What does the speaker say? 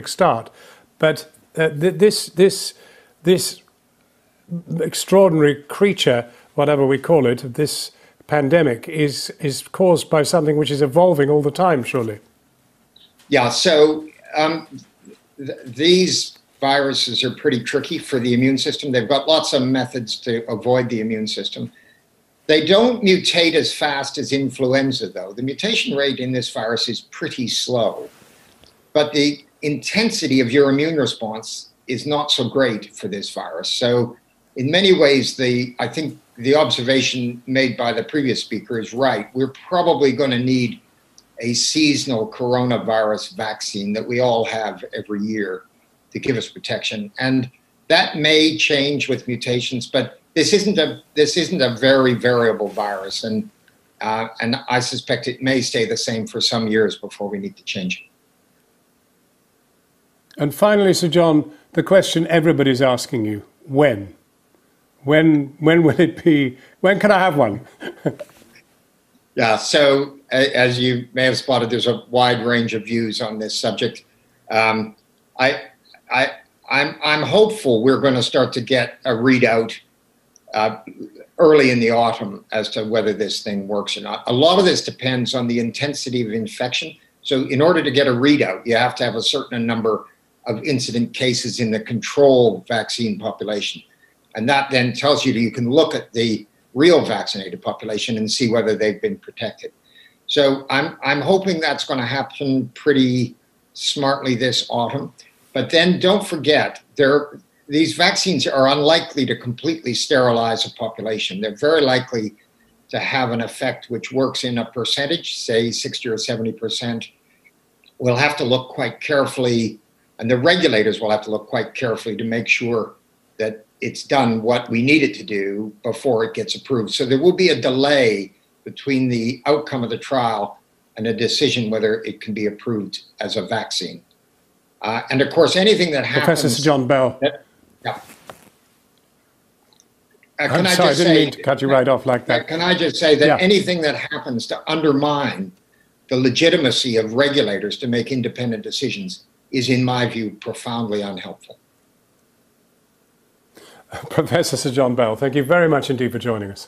start. But this extraordinary creature, whatever we call it, this pandemic is caused by something which is evolving all the time, surely. Yeah, so these viruses are pretty tricky for the immune system. They've got lots of methods to avoid the immune system. They don't mutate as fast as influenza, though. The mutation rate in this virus is pretty slow, but the intensity of your immune response is not so great for this virus. So in many ways, I think the observation made by the previous speaker is right. We're probably going to need a seasonal coronavirus vaccine that we all have every year to give us protection. And that may change with mutations, but this isn't a very variable virus. And I suspect it may stay the same for some years before we need to change it. And finally, Sir John, the question everybody's asking you, when? When will it be? When can I have one? Yeah, so as you may have spotted, there's a wide range of views on this subject. I'm hopeful we're going to start to get a readout early in the autumn as to whether this thing works or not. A lot of this depends on the intensity of infection. So in order to get a readout, you have to have a certain number of incident cases in the control vaccine population. And that then tells you that you can look at the real vaccinated population and see whether they've been protected. So I'm hoping that's going to happen pretty smartly this autumn. But then don't forget, these vaccines are unlikely to completely sterilize a population. They're very likely to have an effect which works in a percentage, say 60 or 70%. We'll have to look quite carefully, and the regulators will have to look quite carefully to make sure that it's done what we need it to do before it gets approved. So there will be a delay between the outcome of the trial and a decision whether it can be approved as a vaccine. And of course, anything that happens... Professor Sir John Bell. Yeah. I'm sorry, I didn't mean to cut you right off like that. Can I just say that anything that happens to undermine the legitimacy of regulators to make independent decisions is, in my view, profoundly unhelpful. Professor Sir John Bell, thank you very much indeed for joining us.